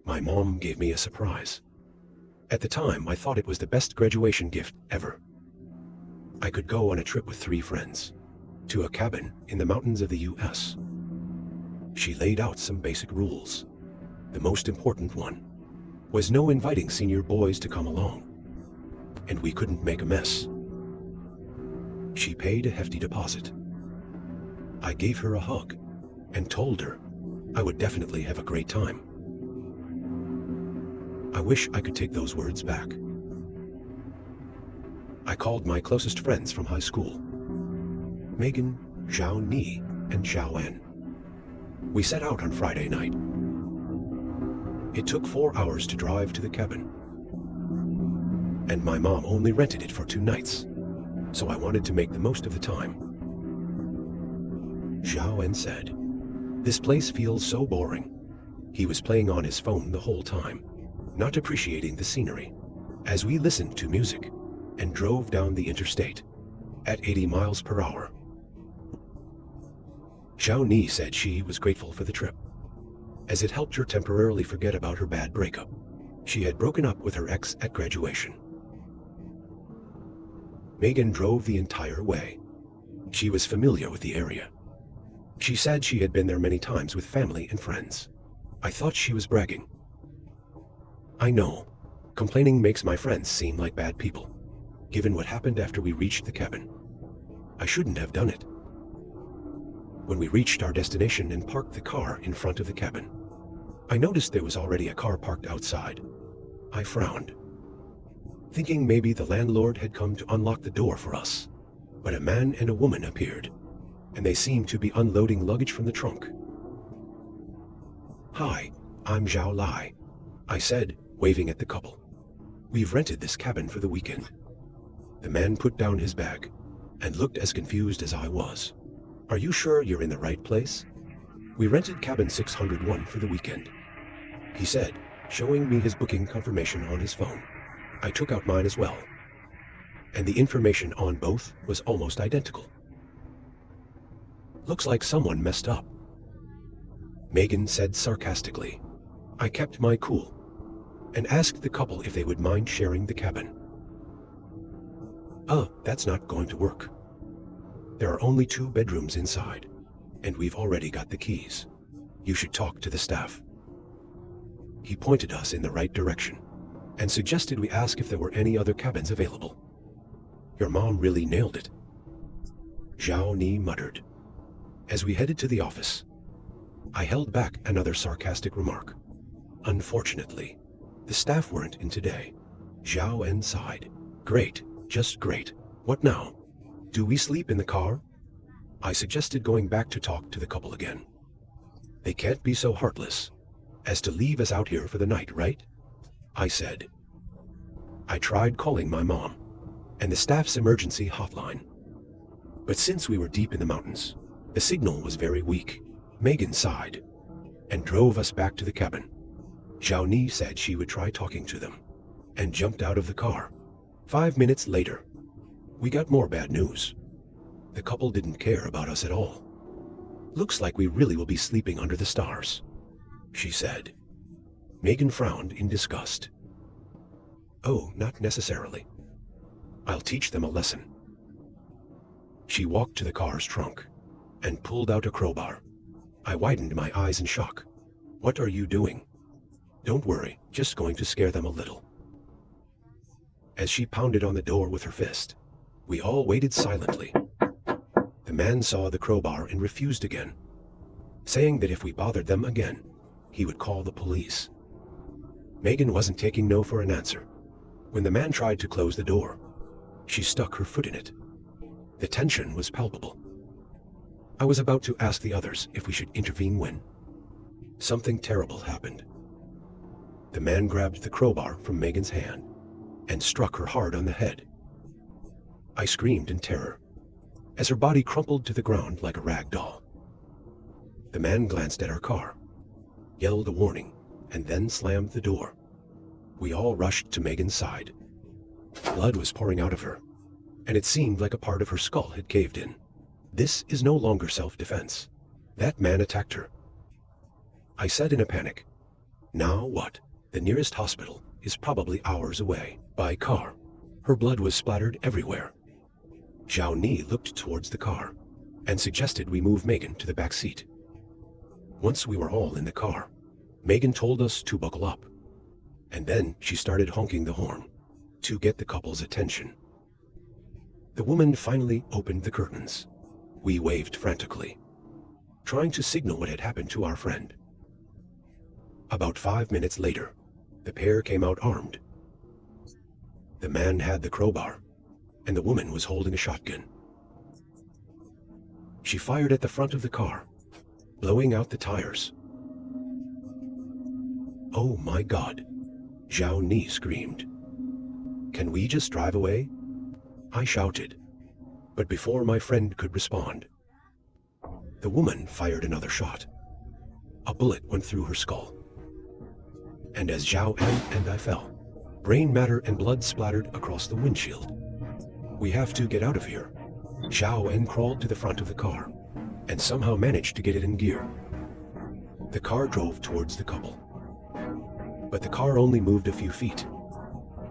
My mom gave me a surprise. At the time, I thought it was the best graduation gift ever. I could go on a trip with 3 friends to a cabin in the mountains of the US. She laid out some basic rules. The most important one was no inviting senior boys to come along, and we couldn't make a mess. She paid a hefty deposit. I gave her a hug and told her I would definitely have a great time. I wish I could take those words back. I called my closest friends from high school, Megan, Zhao Ni, and Zhao En. We set out on Friday night. It took 4 hours to drive to the cabin, and my mom only rented it for 2 nights, so I wanted to make the most of the time. Zhao En said, "This place feels so boring." He was playing on his phone the whole time, not appreciating the scenery, as we listened to music and drove down the interstate at 80 miles per hour. Zhao Ni said she was grateful for the trip, as it helped her temporarily forget about her bad breakup. She had broken up with her ex at graduation. Megan drove the entire way. She was familiar with the area. She said she had been there many times with family and friends. I thought she was bragging. I know, complaining makes my friends seem like bad people, given what happened after we reached the cabin. I shouldn't have done it. When we reached our destination and parked the car in front of the cabin, I noticed there was already a car parked outside. I frowned, thinking maybe the landlord had come to unlock the door for us. But a man and a woman appeared, and they seemed to be unloading luggage from the trunk. "Hi, I'm Zhao Lai," I said, waving at the couple. "We've rented this cabin for the weekend." The man put down his bag and looked as confused as I was. "Are you sure you're in the right place? We rented cabin 601 for the weekend," he said, showing me his booking confirmation on his phone. I took out mine as well, and the information on both was almost identical. "Looks like someone messed up," Megan said sarcastically. I kept my cool and asked the couple if they would mind sharing the cabin. That's not going to work. There are only 2 bedrooms inside, and we've already got the keys. You should talk to the staff." He pointed us in the right direction and suggested we ask if there were any other cabins available. "Your mom really nailed it," Zhao Ni muttered. As we headed to the office, I held back another sarcastic remark. "Unfortunately, the staff weren't in today." Zhao En sighed. "Great, just great. What now? Do we sleep in the car?" I suggested going back to talk to the couple again. "They can't be so heartless as to leave us out here for the night, right?" I said. I tried calling my mom and the staff's emergency hotline, but since we were deep in the mountains, the signal was very weak. Megan sighed and drove us back to the cabin. Zhao Ni said she would try talking to them and jumped out of the car. 5 minutes later, we got more bad news. The couple didn't care about us at all. "Looks like we really will be sleeping under the stars," she said. Megan frowned in disgust. "Oh, not necessarily. I'll teach them a lesson." She walked to the car's trunk and pulled out a crowbar. I widened my eyes in shock. "What are you doing?" "Don't worry, just going to scare them a little." As she pounded on the door with her fist, we all waited silently. The man saw the crowbar and refused again, saying that if we bothered them again, he would call the police. Megan wasn't taking no for an answer. When the man tried to close the door, she stuck her foot in it. The tension was palpable. I was about to ask the others if we should intervene when something terrible happened. The man grabbed the crowbar from Megan's hand and struck her hard on the head. I screamed in terror as her body crumpled to the ground like a rag doll. The man glanced at our car, yelled a warning, and then slammed the door. We all rushed to Megan's side. Blood was pouring out of her, and it seemed like a part of her skull had caved in. This is no longer self-defense. That man attacked her, I said in a panic. Now what? The nearest hospital is probably hours away by car. Her blood was splattered everywhere. Zhao Ni looked towards the car and suggested we move Megan to the back seat. Once we were all in the car, Megan told us to buckle up, and then she started honking the horn to get the couple's attention. The woman finally opened the curtains. We waved frantically, trying to signal what had happened to our friend. About 5 minutes later, the pair came out armed. The man had the crowbar, and the woman was holding a shotgun. She fired at the front of the car, blowing out the tires. "Oh my God," Zhao Ni screamed. "Can we just drive away?" I shouted, but before my friend could respond, the woman fired another shot. A bullet went through her skull. And as Zhao En and I fell, brain matter and blood splattered across the windshield. "We have to get out of here." Zhao En crawled to the front of the car and somehow managed to get it in gear. The car drove towards the couple, but the car only moved a few feet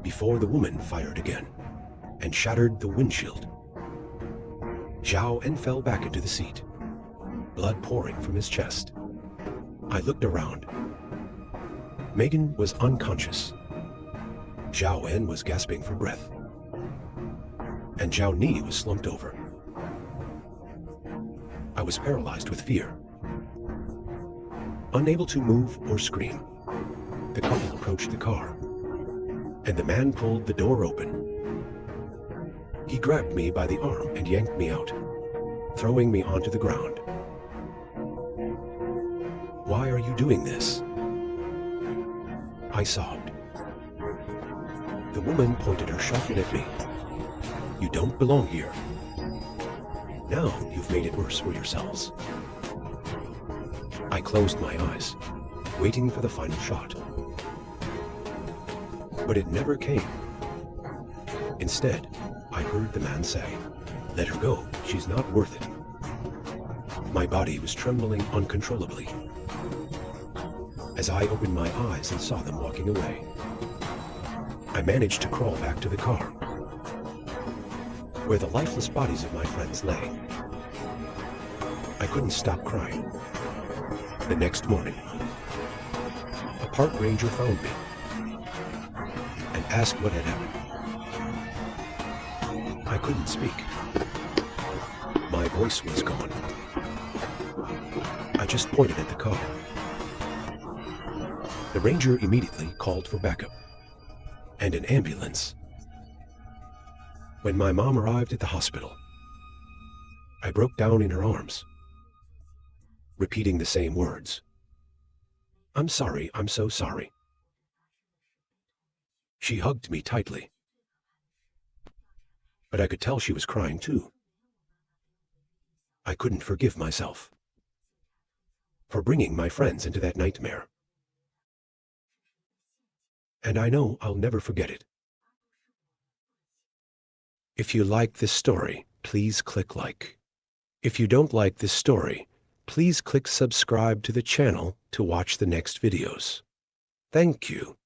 before the woman fired again and shattered the windshield. Zhao En fell back into the seat, blood pouring from his chest. I looked around. Megan was unconscious. Zhao En was gasping for breath, and Zhao Ni was slumped over. I was paralyzed with fear. Unable to move or scream, the couple approached the car, and the man pulled the door open. He grabbed me by the arm and yanked me out, throwing me onto the ground. "Why are you doing this?" I sobbed. The woman pointed her shotgun at me. "You don't belong here. Now you've made it worse for yourselves." I closed my eyes, waiting for the final shot. But it never came. Instead, I heard the man say, "Let her go, she's not worth it." My body was trembling uncontrollably as I opened my eyes and saw them walking away. I managed to crawl back to the car, where the lifeless bodies of my friends lay. I couldn't stop crying. The next morning, a park ranger found me and asked what had happened. I couldn't speak. My voice was gone. I just pointed at the car. The ranger immediately called for backup and an ambulance. When my mom arrived at the hospital, I broke down in her arms, repeating the same words. "I'm sorry, I'm so sorry." She hugged me tightly, but I could tell she was crying too. I couldn't forgive myself for bringing my friends into that nightmare. And I know I'll never forget it. If you like this story, please click like. If you don't like this story, please click subscribe to the channel to watch the next videos. Thank you.